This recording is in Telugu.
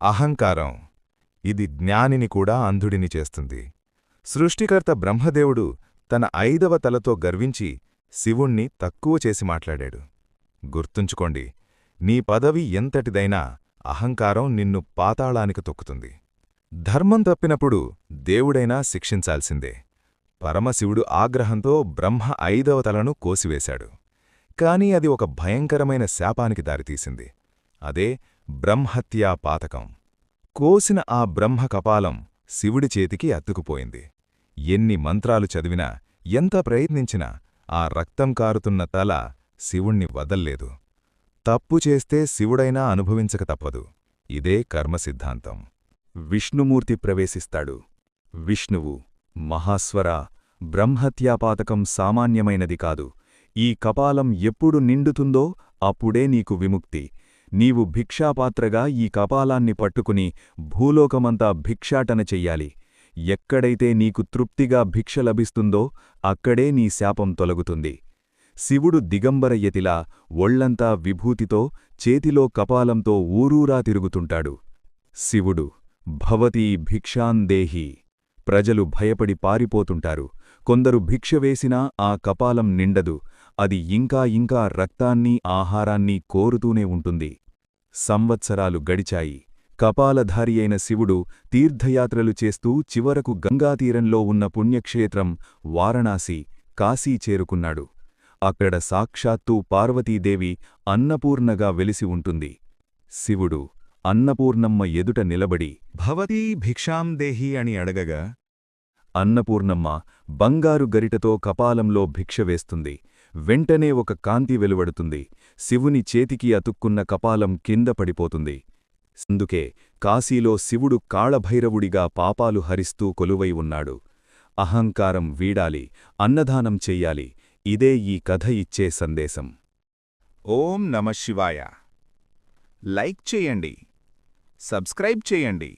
అహంకారం ఇది జ్ఞానిని కూడా అంధుడిని చేస్తుంది. సృష్టికర్త బ్రహ్మదేవుడు తన 5వ తలతో గర్వించి శివుణ్ణి తక్కువ చేసి మాట్లాడాడు. గుర్తుంచుకోండి, నీ పదవి ఎంతటిదైనా అహంకారం నిన్ను పాతాళానికి తొక్కుతుంది. ధర్మం తప్పినప్పుడు దేవుడైనా శిక్షించాల్సిందే. పరమశివుడు ఆగ్రహంతో బ్రహ్మ 5వ తలను కోసివేశాడు. కాని అది ఒక భయంకరమైన శాపానికి దారితీసింది. అదే బ్రహ్మహత్యా పాతకం. కోసిన ఆ బ్రహ్మ కపాలం శివుడి చేతికి అతుకుపోయింది. ఎన్ని మంత్రాలు చదివినా, ఎంత ప్రయత్నించినా ఆ రక్తం కారుతున్న తల శివుణ్ణి వదల్లేదు. తప్పు చేస్తే శివుడైనా అనుభవించక తప్పదు. ఇదే కర్మసిద్ధాంతం. విష్ణుమూర్తి ప్రవేశిస్తాడు. విష్ణువు, మహాస్వర, బ్రహ్మహత్యాపాతకం సామాన్యమైనది కాదు. ఈ కపాలం ఎప్పుడు నిండుతుందో అప్పుడే నీకు విముక్తి. నీవు భిక్షాపాత్రగా ఈ కపాలాన్ని పట్టుకుని భూలోకమంతా భిక్షాటన చెయ్యాలి. ఎక్కడైతే నీకు తృప్తిగా భిక్ష లభిస్తుందో అక్కడే నీ శాపం తొలగుతుంది. శివుడు దిగంబరయతిలా ఒళ్లంతా విభూతితో, చేతిలో కపాలంతో ఊరూరా తిరుగుతుంటాడు. శివుడు, భవతీ భిక్షాందేహి. ప్రజలు భయపడి పారిపోతుంటారు. కొందరు భిక్ష వేసినా ఆ కపాలం నిండదు. అది ఇంకా ఇంకా రక్తాన్ని, ఆహారాన్ని కోరుతూనే ఉంటుంది. సంవత్సరాలు గడిచాయి. కపాలధారి అయిన శివుడు తీర్థయాత్రలు చేస్తూ చివరకు గంగాతీరంలో ఉన్న పుణ్యక్షేత్రం వారణాసి, కాశీ చేరుకున్నాడు. అక్కడ సాక్షాత్తూ పార్వతీదేవి అన్నపూర్ణగా వెలిసి ఉంటుంది. శివుడు అన్నపూర్ణమ్మ ఎదుట నిలబడి భవతీ భిక్షాందేహి అని అడగగా అన్నపూర్ణమ్మ బంగారు గరిటతో కపాలంలో భిక్ష వేస్తుంది. వెంటనే ఒక కాంతి వెలువడుతుంది. శివుని చేతికి అతుక్కున్న కపాలం కింద పడిపోతుంది. అందుకే కాశీలో శివుడు కాళభైరవుడిగా పాపాలు హరిస్తూ కొలువై ఉన్నాడు. అహంకారం వీడాలి, అన్నదానం చెయ్యాలి. ఇదే ఈ కథ ఇచ్చే సందేశం. ఓం నమః శివాయ. లైక్ చేయండి, సబ్స్క్రైబ్ చేయండి.